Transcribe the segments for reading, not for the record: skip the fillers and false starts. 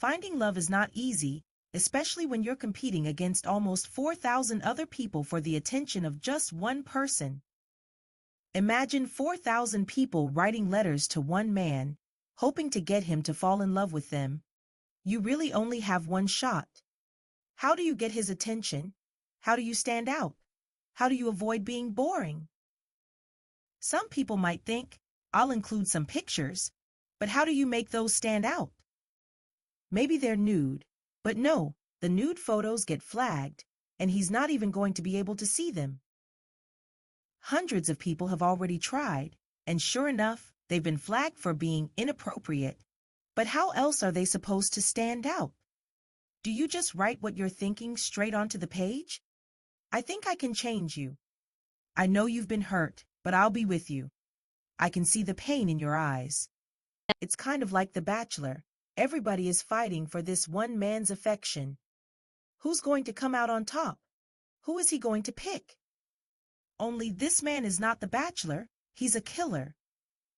Finding love is not easy, especially when you're competing against almost 4,000 other people for the attention of just one person. Imagine 4,000 people writing letters to one man, hoping to get him to fall in love with them. You really only have one shot. How do you get his attention? How do you stand out? How do you avoid being boring? Some people might think, I'll include some pictures, but how do you make those stand out? Maybe they're nude, but no, the nude photos get flagged, and he's not even going to be able to see them. Hundreds of people have already tried, and sure enough, they've been flagged for being inappropriate. But how else are they supposed to stand out? Do you just write what you're thinking straight onto the page? I think I can change you. I know you've been hurt, but I'll be with you. I can see the pain in your eyes. It's kind of like The Bachelor. Everybody is fighting for this one man's affection. Who's going to come out on top? Who is he going to pick? Only this man is not the Bachelor. He's a killer.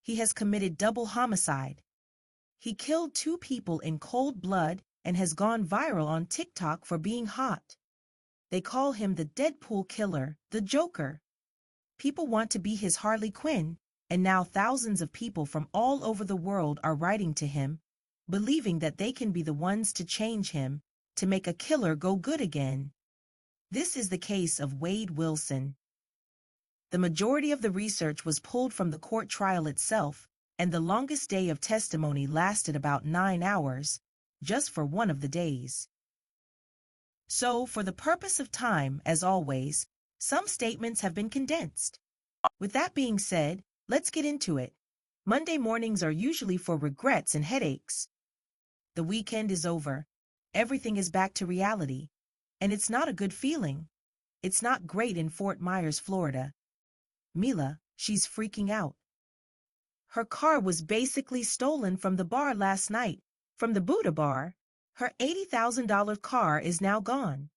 He has committed double homicide. He killed 2 people in cold blood and has gone viral on TikTok for being hot. They call him the Deadpool killer, the Joker. People want to be his Harley Quinn, and now thousands of people from all over the world are writing to him, believing that they can be the ones to change him, to make a killer go good again. This is the case of Wade Wilson. The majority of the research was pulled from the court trial itself, and the longest day of testimony lasted about 9 hours, just for one of the days. So, for the purpose of time, as always, some statements have been condensed. With that being said, let's get into it. Monday mornings are usually for regrets and headaches. The weekend is over. Everything is back to reality. And it's not a good feeling. It's not great in Fort Myers, Florida. Mila, she's freaking out. Her car was basically stolen from the bar last night, from the Buddha bar. Her $80,000 car is now gone.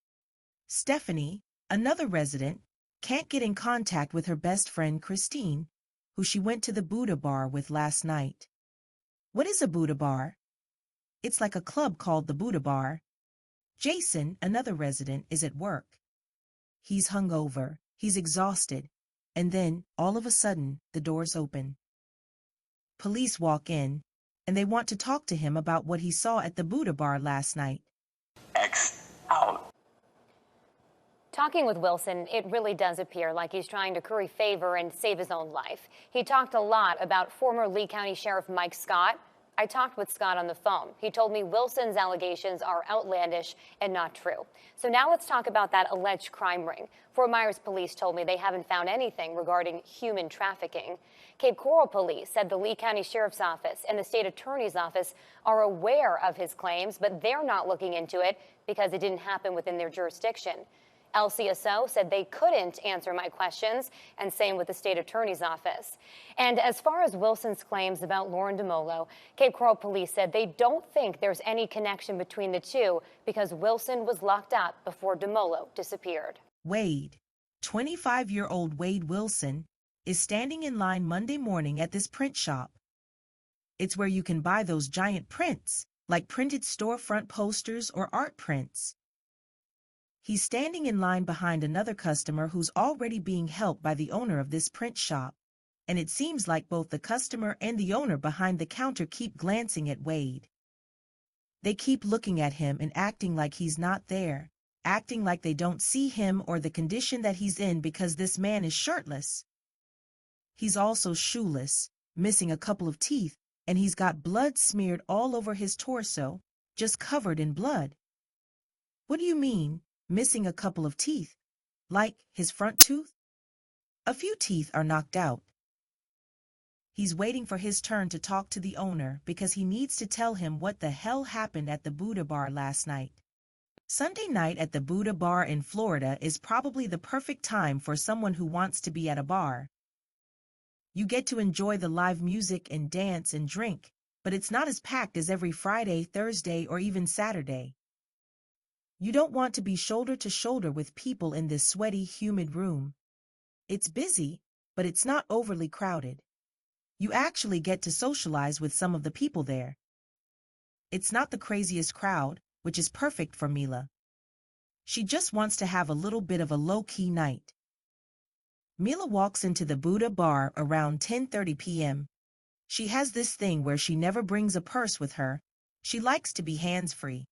Stephanie, another resident, can't get in contact with her best friend Christine, who she went to the Buddha bar with last night. What is a Buddha bar? It's like a club called the Buddha bar. Jason, another resident, is at work. He's hungover, he's exhausted, and then, all of a sudden, the doors open. Police walk in, and they want to talk to him about what he saw at the Buddha bar last night. X out. Talking with Wilson, it really does appear like he's trying to curry favor and save his own life. He talked a lot about former Lee County Sheriff Mike Scott. I talked with Scott on the phone. He told me Wilson's allegations are outlandish and not true. So now let's talk about that alleged crime ring. Fort Myers police told me they haven't found anything regarding human trafficking. Cape Coral police said the Lee County Sheriff's Office and the state attorney's office are aware of his claims, but they're not looking into it because it didn't happen within their jurisdiction. LCSO said they couldn't answer my questions, and same with the state attorney's office. And as far as Wilson's claims about Lauren DeMolo, Cape Coral police said they don't think there's any connection between the two because Wilson was locked up before DeMolo disappeared. Wade, 25-year-old Wade Wilson, is standing in line Monday morning at this print shop. It's where you can buy those giant prints, like printed storefront posters or art prints. He's standing in line behind another customer who's already being helped by the owner of this print shop, and it seems like both the customer and the owner behind the counter keep glancing at Wade. They keep looking at him and acting like he's not there, acting like they don't see him or the condition that he's in because this man is shirtless. He's also shoeless, missing a couple of teeth, and he's got blood smeared all over his torso, just covered in blood. What do you mean? Missing a couple of teeth, like his front tooth? A few teeth are knocked out. He's waiting for his turn to talk to the owner because he needs to tell him what the hell happened at the Buddha bar last night. Sunday night at the Buddha bar in Florida is probably the perfect time for someone who wants to be at a bar. You get to enjoy the live music and dance and drink, but it's not as packed as every Friday, Thursday, or even Saturday. You don't want to be shoulder to shoulder with people in this sweaty, humid room. It's busy, but it's not overly crowded. You actually get to socialize with some of the people there. It's not the craziest crowd, which is perfect for Mila. She just wants to have a little bit of a low-key night. Mila walks into the Buddha bar around 10:30 p.m. She has this thing where she never brings a purse with her. She likes to be hands-free.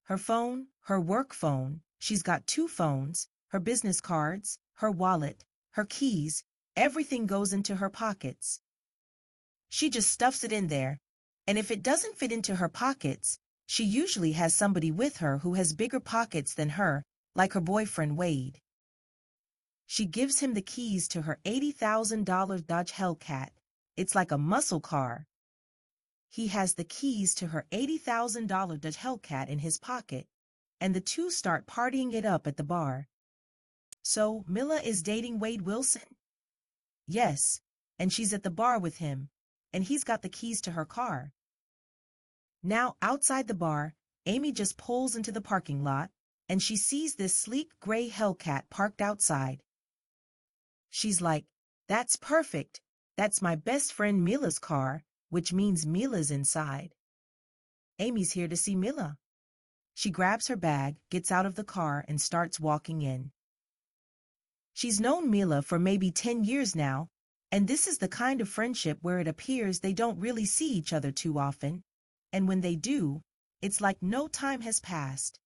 Her phone, her work phone, she's got two phones, her business cards, her wallet, her keys, everything goes into her pockets. She just stuffs it in there, and if it doesn't fit into her pockets, she usually has somebody with her who has bigger pockets than her, like her boyfriend Wade. She gives him the keys to her $80,000 Dodge Hellcat. It's like a muscle car. He has the keys to her $80,000 Dodge Hellcat in his pocket, and the two start partying it up at the bar. So, Mila is dating Wade Wilson? Yes, and she's at the bar with him, and he's got the keys to her car. Now, outside the bar, Amy just pulls into the parking lot, and she sees this sleek gray Hellcat parked outside. She's like, "That's perfect. That's my best friend Mila's car," which means Mila's inside. Amy's here to see Mila. She grabs her bag, gets out of the car, and starts walking in. She's known Mila for maybe 10 years now, and this is the kind of friendship where it appears they don't really see each other too often, and when they do, it's like no time has passed.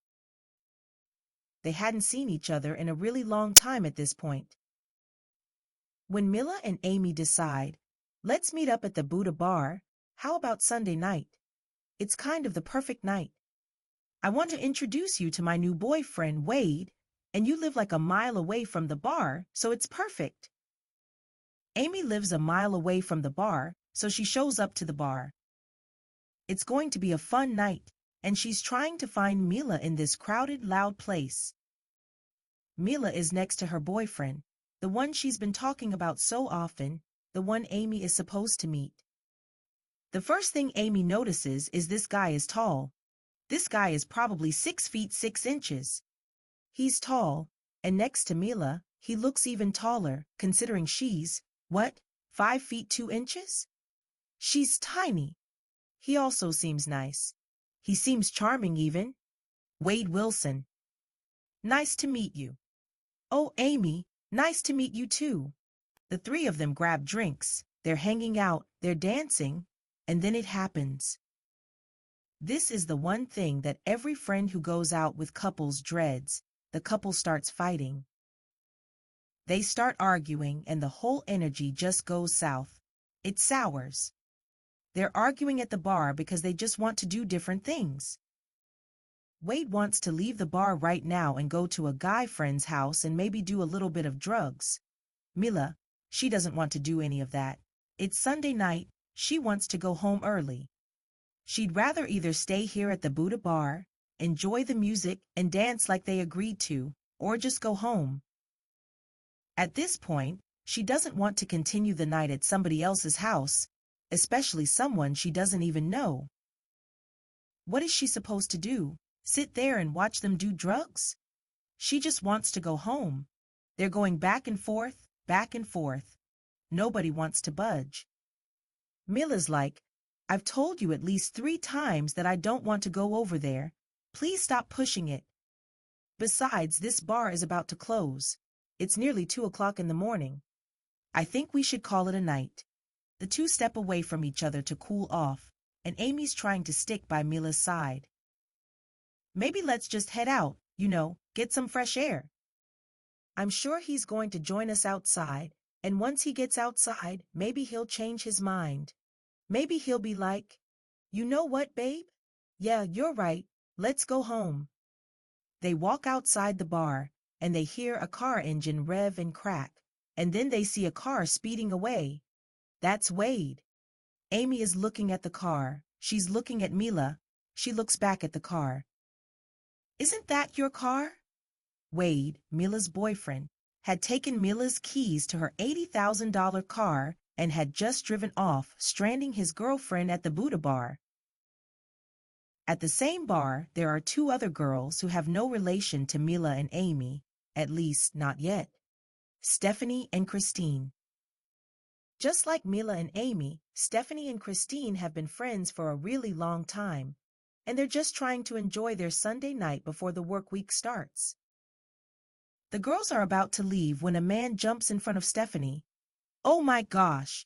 They hadn't seen each other in a really long time at this point. When Mila and Amy decide, "Let's meet up at the Buddha bar, how about Sunday night? It's kind of the perfect night. I want to introduce you to my new boyfriend, Wade, and you live like a mile away from the bar, so it's perfect." Amy lives a mile away from the bar, so she shows up to the bar. It's going to be a fun night, and she's trying to find Mila in this crowded, loud place. Mila is next to her boyfriend, the one she's been talking about so often, the one Amy is supposed to meet. The first thing Amy notices is this guy is tall. This guy is probably 6 feet 6 inches. He's tall, and next to Mila, he looks even taller, considering she's, 5 feet 2 inches? She's tiny. He also seems nice. He seems charming even. Wade Wilson. "Nice to meet you." "Oh, Amy, nice to meet you too." The three of them grab drinks, they're hanging out, they're dancing, and then it happens. This is the one thing that every friend who goes out with couples dreads. The couple starts fighting. They start arguing, and the whole energy just goes south. It sours. They're arguing at the bar because they just want to do different things. Wade wants to leave the bar right now and go to a guy friend's house and maybe do a little bit of drugs. Mila, she doesn't want to do any of that. It's Sunday night, she wants to go home early. She'd rather either stay here at the Buddha bar, enjoy the music and dance like they agreed to, or just go home. At this point, she doesn't want to continue the night at somebody else's house, especially someone she doesn't even know. What is she supposed to do? Sit there and watch them do drugs? She just wants to go home. They're going back and forth, back and forth. Nobody wants to budge. Mila's like, "I've told you at least 3 times that I don't want to go over there. Please stop pushing it. Besides, this bar is about to close. It's nearly 2 o'clock in the morning. I think we should call it a night." The two step away from each other to cool off, and Amy's trying to stick by Mila's side. "Maybe let's just head out, get some fresh air. I'm sure he's going to join us outside, and once he gets outside, maybe he'll change his mind. Maybe he'll be like, 'You know what, babe? Yeah, you're right. Let's go home.'" They walk outside the bar, and they hear a car engine rev and crack, and then they see a car speeding away. That's Wade. Amy is looking at the car. She's looking at Mila. She looks back at the car. "Isn't that your car?" Wade, Mila's boyfriend, had taken Mila's keys to her $80,000 car and had just driven off, stranding his girlfriend at the Buddha bar. At the same bar, there are 2 other girls who have no relation to Mila and Amy, at least not yet. Stephanie and Christine. Just like Mila and Amy, Stephanie and Christine have been friends for a really long time, and they're just trying to enjoy their Sunday night before the work week starts. The girls are about to leave when a man jumps in front of Stephanie. "Oh my gosh.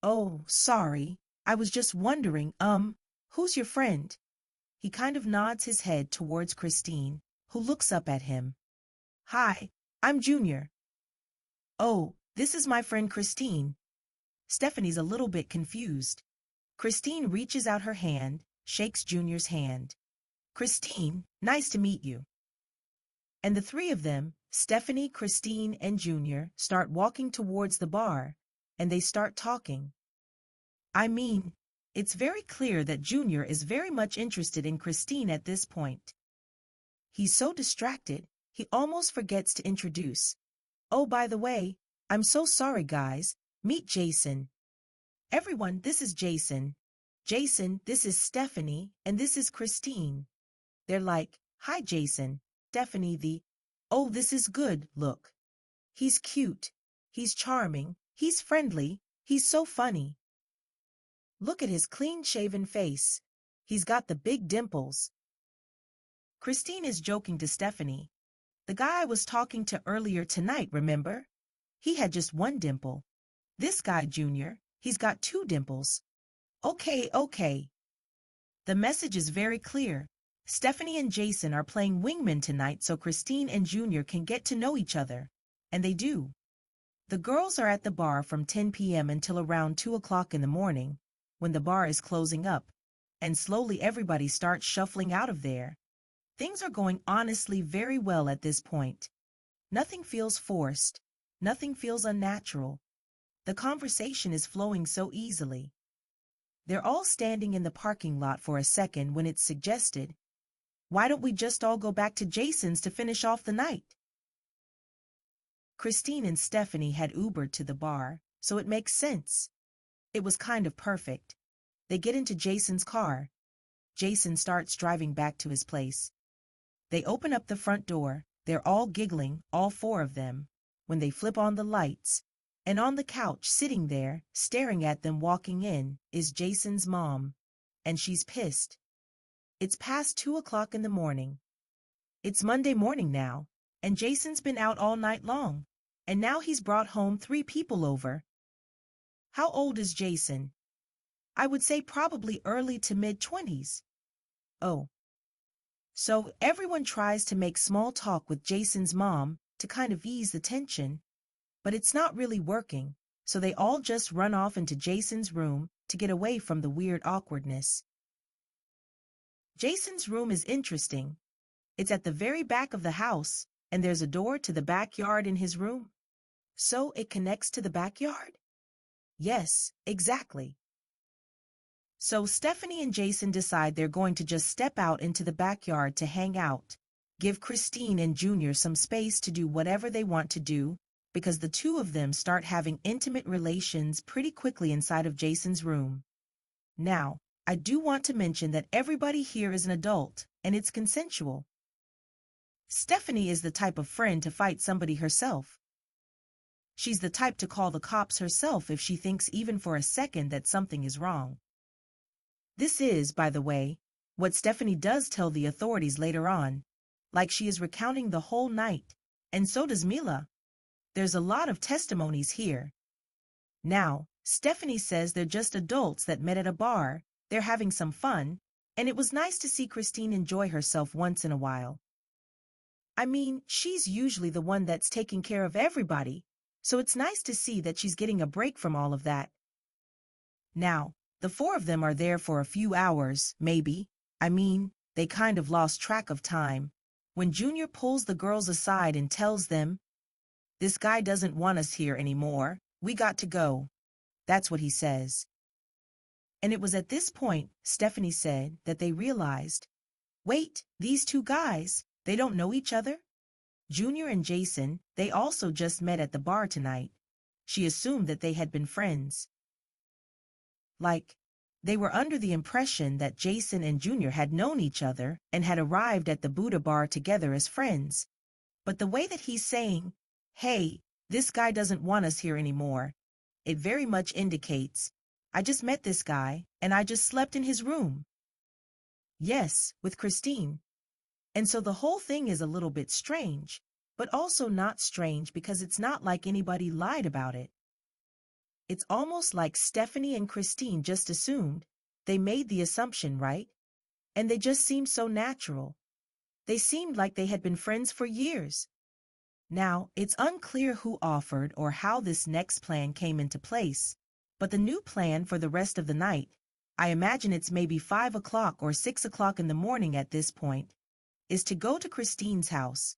Oh, sorry. I was just wondering, who's your friend?" He kind of nods his head towards Christine, who looks up at him. "Hi, I'm Junior." "Oh, this is my friend Christine." Stephanie's a little bit confused. Christine reaches out her hand, shakes Junior's hand. "Christine, nice to meet you." And the three of them, Stephanie, Christine, and Junior, start walking towards the bar, and they start talking. I mean, it's very clear that Junior is very much interested in Christine at this point. He's so distracted, he almost forgets to introduce. "Oh, by the way, I'm so sorry, guys. Meet Jason." "Everyone, this is Jason." "Jason, this is Stephanie, and this is Christine." They're like, "Hi, Jason." Stephanie, "Oh, this is good, look. He's cute. He's charming. He's friendly. He's so funny. Look at his clean-shaven face. He's got the big dimples." Christine is joking to Stephanie. "The guy I was talking to earlier tonight, remember? He had just one dimple. This guy, Junior, he's got two dimples." Okay. The message is very clear. Stephanie and Jason are playing wingman tonight so Christine and Junior can get to know each other. And they do. The girls are at the bar from 10 p.m. until around 2 o'clock in the morning, when the bar is closing up, and slowly everybody starts shuffling out of there. Things are going honestly very well at this point. Nothing feels forced. Nothing feels unnatural. The conversation is flowing so easily. They're all standing in the parking lot for a second when it's suggested, "Why don't we just all go back to Jason's to finish off the night?" Christine and Stephanie had Ubered to the bar, so it makes sense. It was kind of perfect. They get into Jason's car. Jason starts driving back to his place. They open up the front door. They're all giggling, all four of them, when they flip on the lights, and on the couch sitting there, staring at them walking in, is Jason's mom, and she's pissed. It's past 2 o'clock in the morning. It's Monday morning now, and Jason's been out all night long, and now he's brought home 3 people over. How old is Jason? I would say probably early to mid-20s. Oh. So everyone tries to make small talk with Jason's mom to kind of ease the tension, but it's not really working, so they all just run off into Jason's room to get away from the weird awkwardness. Jason's room is interesting. It's at the very back of the house, and there's a door to the backyard in his room. So it connects to the backyard? Yes, exactly. So Stephanie and Jason decide they're going to just step out into the backyard to hang out, give Christine and Junior some space to do whatever they want to do, because the two of them start having intimate relations pretty quickly inside of Jason's room. Now, I do want to mention that everybody here is an adult, and it's consensual. Stephanie is the type of friend to fight somebody herself. She's the type to call the cops herself if she thinks even for a second that something is wrong. This is, by the way, what Stephanie does tell the authorities later on, like she is recounting the whole night, and so does Mila. There's a lot of testimonies here. Now, Stephanie says they're just adults that met at a bar, they're having some fun, and it was nice to see Christine enjoy herself once in a while. I mean, she's usually the one that's taking care of everybody, so it's nice to see that she's getting a break from all of that. Now, the 4 of them are there for a few hours, maybe. I mean, they kind of lost track of time, when Junior pulls the girls aside and tells them, "This guy doesn't want us here anymore. We got to go." That's what he says. And it was at this point, Stephanie said, that they realized, wait, these 2 guys, they don't know each other? Junior and Jason, they also just met at the bar tonight. She assumed that they had been friends. Like, they were under the impression that Jason and Junior had known each other and had arrived at the Buddha bar together as friends. But the way that he's saying, "Hey, this guy doesn't want us here anymore," it very much indicates, I just met this guy, and I just slept in his room. Yes, with Christine. And so the whole thing is a little bit strange, but also not strange because it's not like anybody lied about it. It's almost like Stephanie and Christine just assumed. They made the assumption, right? And they just seemed so natural. They seemed like they had been friends for years. Now, it's unclear who offered or how this next plan came into place, but the new plan for the rest of the night, I imagine it's maybe 5 o'clock or 6 o'clock in the morning at this point, is to go to Christine's house.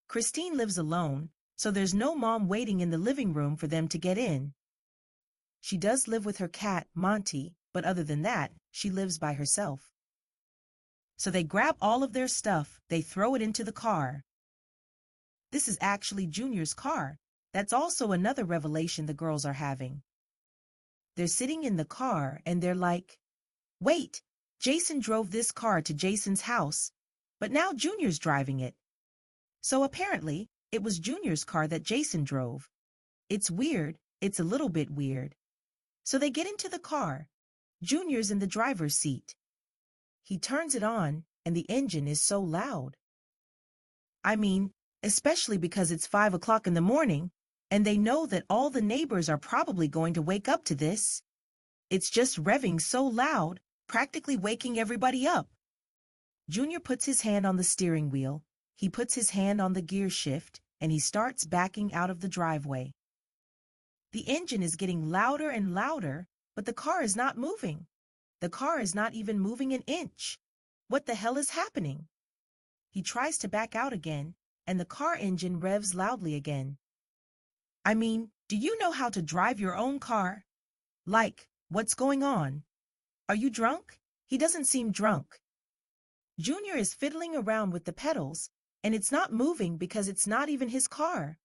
Christine lives alone, so there's no mom waiting in the living room for them to get in. She does live with her cat, Monty, but other than that, she lives by herself. So they grab all of their stuff, they throw it into the car. This is actually Junior's car. That's also another revelation the girls are having. They're sitting in the car and they're like, wait, Jason drove this car to Jason's house, but now Junior's driving it. So apparently, it was Junior's car that Jason drove. It's weird, it's a little bit weird. So they get into the car. Junior's in the driver's seat. He turns it on, and the engine is so loud. I mean, especially because it's 5 o'clock in the morning, and they know that all the neighbors are probably going to wake up to this. It's just revving so loud, practically waking everybody up. Junior puts his hand on the steering wheel, he puts his hand on the gear shift, and he starts backing out of the driveway. The engine is getting louder and louder, but the car is not moving. The car is not even moving an inch. What the hell is happening? He tries to back out again, and the car engine revs loudly again. I mean, do you know how to drive your own car? Like, what's going on? Are you drunk? He doesn't seem drunk. Junior is fiddling around with the pedals, and it's not moving because it's not even his car.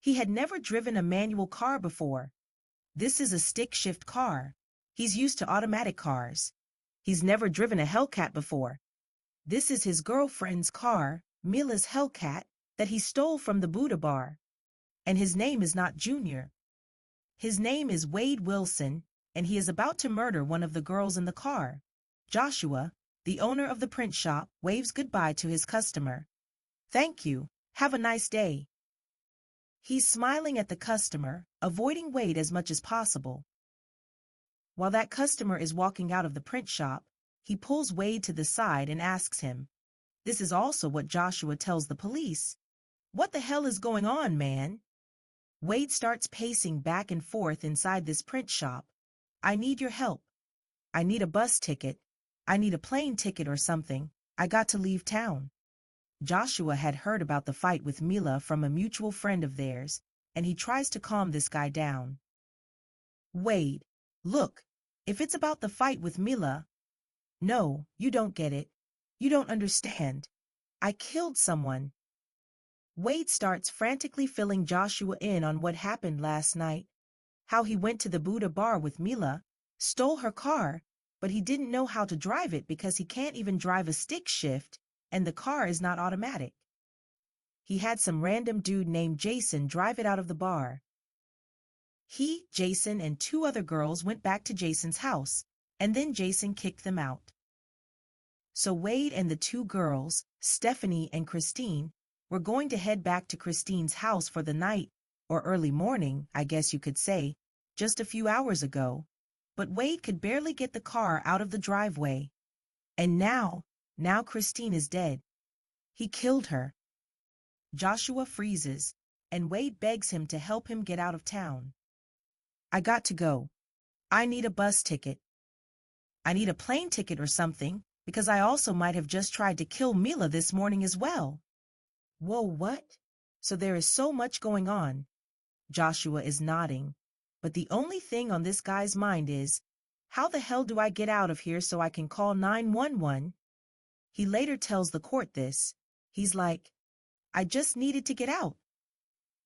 He had never driven a manual car before. This is a stick-shift car. He's used to automatic cars. He's never driven a Hellcat before. This is his girlfriend's car, Mila's Hellcat, that he stole from the Buddha bar. And his name is not Junior. His name is Wade Wilson, and he is about to murder one of the girls in the car. Joshua, the owner of the print shop, waves goodbye to his customer. Thank you. Have a nice day. He's smiling at the customer, avoiding Wade as much as possible. While that customer is walking out of the print shop, he pulls Wade to the side and asks him. This is also what Joshua tells the police. What the hell is going on, man? Wade starts pacing back and forth inside this print shop. I need your help. I need a bus ticket. I need a plane ticket or something. I got to leave town. Joshua had heard about the fight with Mila from a mutual friend of theirs, and he tries to calm this guy down. Wade, look, if it's about the fight with Mila... No, you don't get it. You don't understand. I killed someone. Wade starts frantically filling Joshua in on what happened last night, how he went to the Buddha bar with Mila, stole her car, but he didn't know how to drive it because he can't even drive a stick shift, and the car is not automatic. He had some random dude named Jason drive it out of the bar. He, Jason, and 2 other girls went back to Jason's house, and then Jason kicked them out. So Wade and the 2 girls, Stephanie and Christine, were going to head back to Christine's house for the night, or early morning, I guess you could say, just a few hours ago. But Wade could barely get the car out of the driveway. And now Christine is dead. He killed her. Joshua freezes, and Wade begs him to help him get out of town. I got to go. I need a bus ticket. I need a plane ticket or something, because I also might have just tried to kill Mila this morning as well. Whoa, what? So there is so much going on. Joshua is nodding, but the only thing on this guy's mind is, how the hell do I get out of here so I can call 911? He later tells the court this. He's like, I just needed to get out.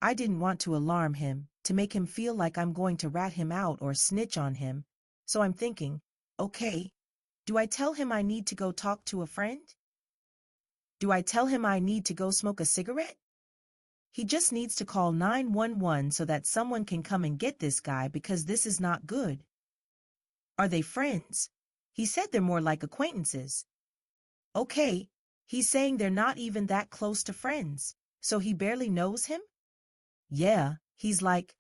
I didn't want to alarm him, to make him feel like I'm going to rat him out or snitch on him. So I'm thinking, okay, do I tell him I need to go talk to a friend? Do I tell him I need to go smoke a cigarette? He just needs to call 911 so that someone can come and get this guy because this is not good. Are they friends? He said they're more like acquaintances. Okay, he's saying they're not even that close to friends, so he barely knows him? Yeah, he's like,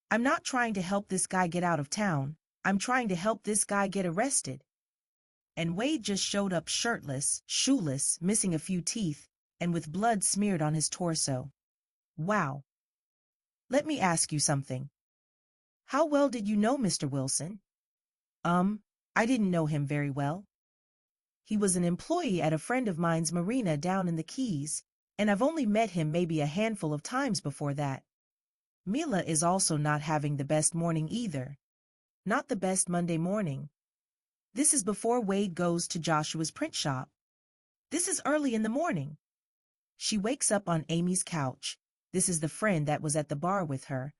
I'm not trying to help this guy get out of town, I'm trying to help this guy get arrested. And Wade just showed up shirtless, shoeless, missing a few teeth, and with blood smeared on his torso. Wow. Let me ask you something. How well did you know Mr. Wilson? I didn't know him very well. He was an employee at a friend of mine's marina down in the Keys, and I've only met him maybe a handful of times before that. Mila is also not having the best morning either. Not the best Monday morning. This is before Wade goes to Joshua's print shop. This is early in the morning. She wakes up on Amy's couch. This is the friend that was at the bar with her.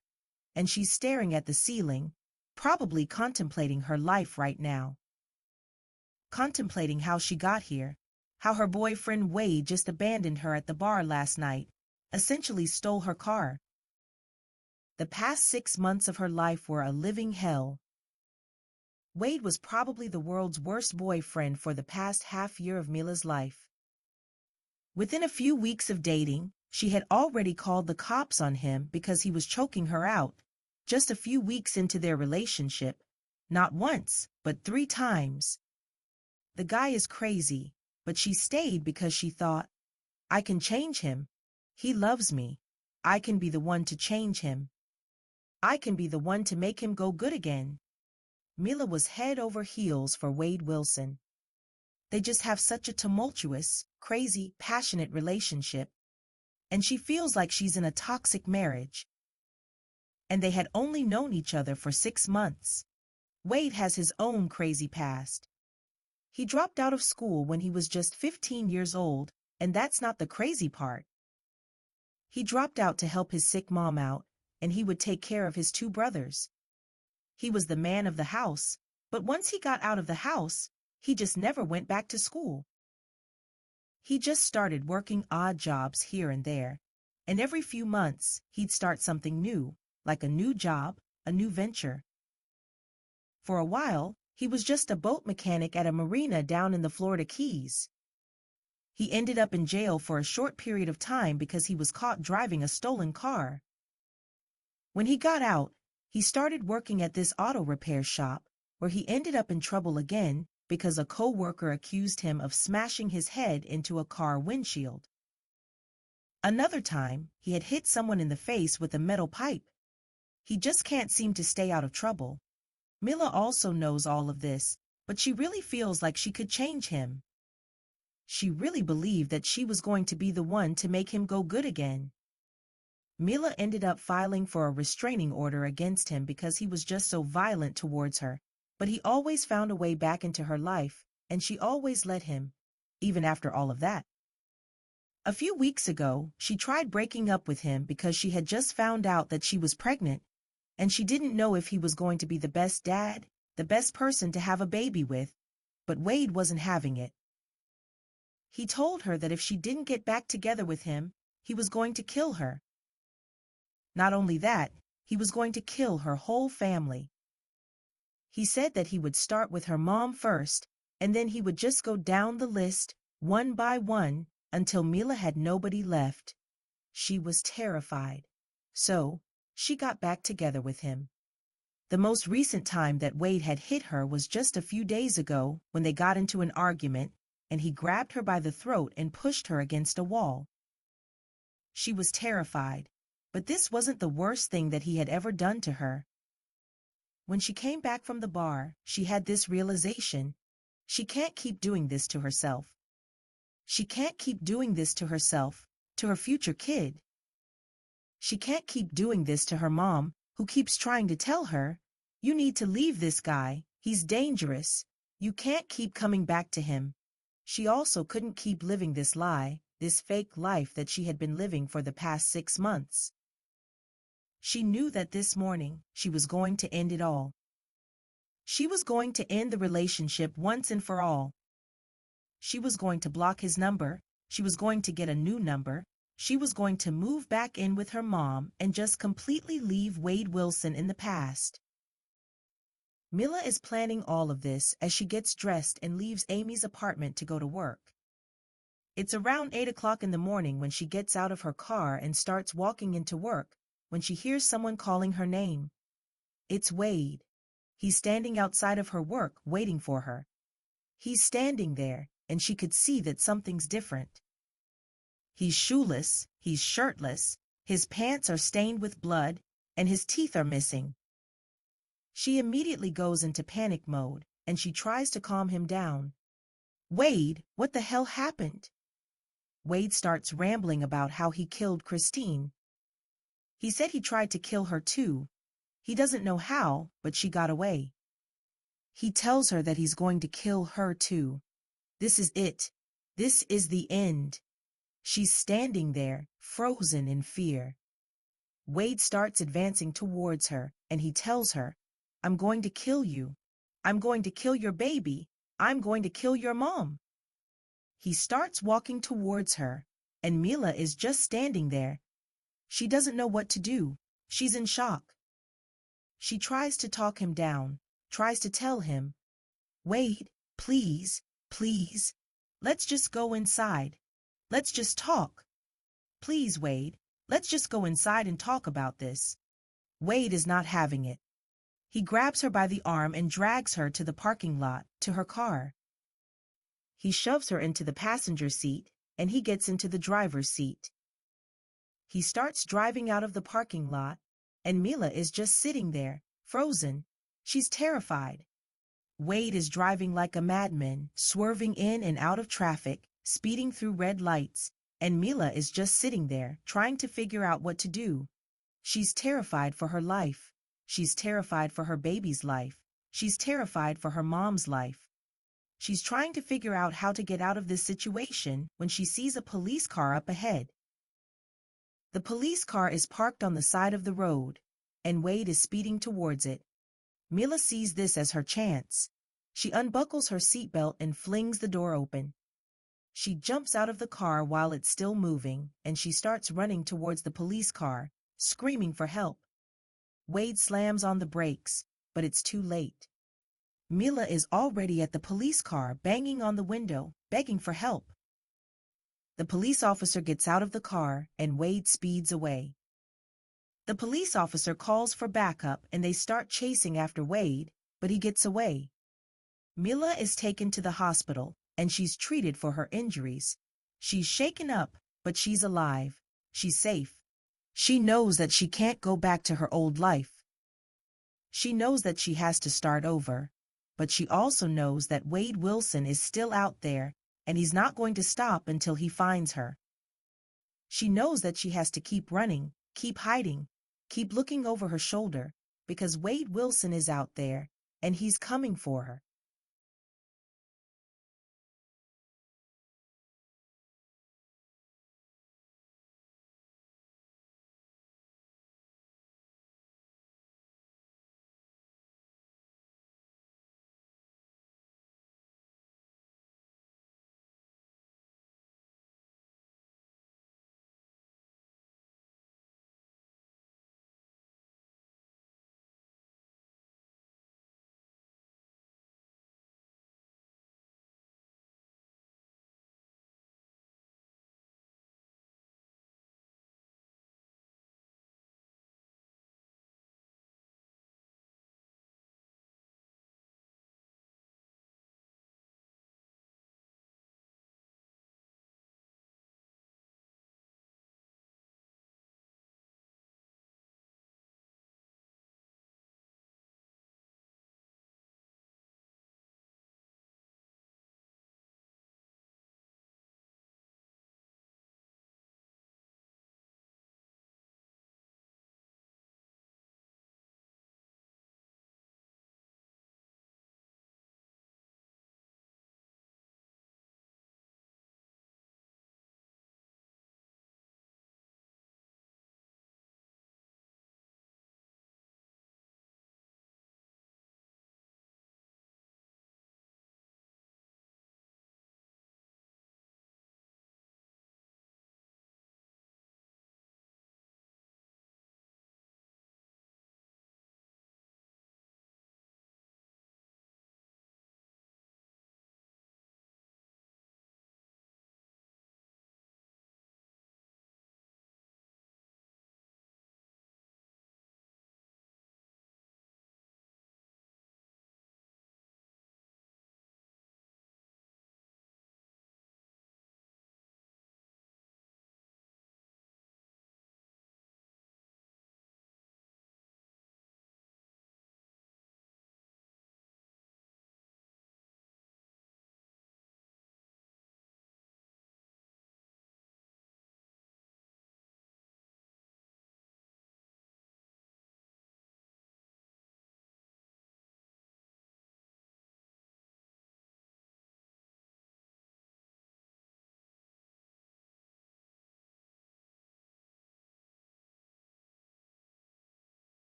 And she's staring at the ceiling, probably contemplating her life right now. Contemplating how she got here, how her boyfriend Wade just abandoned her at the bar last night, essentially stole her car. The past 6 months of her life were a living hell. Wade was probably the world's worst boyfriend for the past half year of Mila's life. Within a few weeks of dating, she had already called the cops on him because he was choking her out. Just a few weeks into their relationship, not once, but 3 times. The guy is crazy, but she stayed because she thought, I can change him. He loves me. I can be the one to change him. I can be the one to make him go good again. Mila was head over heels for Wade Wilson. They just have such a tumultuous, crazy, passionate relationship. And she feels like she's in a toxic marriage. And they had only known each other for 6 months. Wade has his own crazy past. He dropped out of school when he was just 15 years old, and that's not the crazy part. He dropped out to help his sick mom out, and he would take care of his 2 brothers. He was the man of the house, but once he got out of the house, he just never went back to school. He just started working odd jobs here and there, and every few months he'd start something new, like a new job, a new venture. For a while, he was just a boat mechanic at a marina down in the Florida Keys. He ended up in jail for a short period of time because he was caught driving a stolen car. When he got out, he started working at this auto repair shop, where he ended up in trouble again because a co-worker accused him of smashing his head into a car windshield. Another time, he had hit someone in the face with a metal pipe. He just can't seem to stay out of trouble. Mila also knows all of this, but she really feels like she could change him. She really believed that she was going to be the one to make him go good again. Mila ended up filing for a restraining order against him because he was just so violent towards her, but he always found a way back into her life, and she always let him, even after all of that. A few weeks ago, she tried breaking up with him because she had just found out that she was pregnant, and she didn't know if he was going to be the best dad, the best person to have a baby with, but Wade wasn't having it. He told her that if she didn't get back together with him, he was going to kill her. Not only that, he was going to kill her whole family. He said that he would start with her mom first, and then he would just go down the list, one by one, until Mila had nobody left. She was terrified. So, she got back together with him. The most recent time that Wade had hit her was just a few days ago when they got into an argument, and he grabbed her by the throat and pushed her against a wall. She was terrified, but this wasn't the worst thing that he had ever done to her. When she came back from the bar, she had this realization: she can't keep doing this to herself. She can't keep doing this to herself, to her future kid. She can't keep doing this to her mom, who keeps trying to tell her, you need to leave this guy, he's dangerous, you can't keep coming back to him. She also couldn't keep living this lie, this fake life that she had been living for the past 6 months. She knew that this morning she was going to end it all. She was going to end the relationship once and for all. She was going to block his number, she was going to get a new number, She was going to move back in with her mom and just completely leave Wade Wilson in the past. Mila is planning all of this as she gets dressed and leaves Amy's apartment to go to work. It's around 8 o'clock in the morning when she gets out of her car and starts walking into work when she hears someone calling her name. It's Wade. He's standing outside of her work waiting for her. He's standing there, and she could see that something's different. He's shoeless, he's shirtless, his pants are stained with blood, and his teeth are missing. She immediately goes into panic mode, and she tries to calm him down. "Wade, what the hell happened?" Wade starts rambling about how he killed Christine. He said he tried to kill her too. He doesn't know how, but she got away. He tells her that he's going to kill her too. This is it. This is the end. She's standing there, frozen in fear. Wade starts advancing towards her, and he tells her, "I'm going to kill you. I'm going to kill your baby. I'm going to kill your mom." He starts walking towards her, and Mila is just standing there. She doesn't know what to do. She's in shock. She tries to talk him down, tries to tell him, "Wade, please, please, let's just go inside. Let's just talk. Please, Wade, let's just go inside and talk about this." Wade is not having it. He grabs her by the arm and drags her to the parking lot, to her car. He shoves her into the passenger seat, and he gets into the driver's seat. He starts driving out of the parking lot, and Mila is just sitting there, frozen. She's terrified. Wade is driving like a madman, swerving in and out of traffic, speeding through red lights, and Mila is just sitting there, trying to figure out what to do. She's terrified for her life. She's terrified for her baby's life. She's terrified for her mom's life. She's trying to figure out how to get out of this situation when she sees a police car up ahead. The police car is parked on the side of the road, and Wade is speeding towards it. Mila sees this as her chance. She unbuckles her seatbelt and flings the door open. She jumps out of the car while it's still moving, and she starts running towards the police car, screaming for help. Wade slams on the brakes, but it's too late. Mila is already at the police car, banging on the window, begging for help. The police officer gets out of the car, and Wade speeds away. The police officer calls for backup, and they start chasing after Wade, but he gets away. Mila is taken to the hospital, and she's treated for her injuries. She's shaken up, but she's alive. She's safe. She knows that she can't go back to her old life. She knows that she has to start over, but she also knows that Wade Wilson is still out there, and he's not going to stop until he finds her. She knows that she has to keep running, keep hiding, keep looking over her shoulder, because Wade Wilson is out there, and he's coming for her.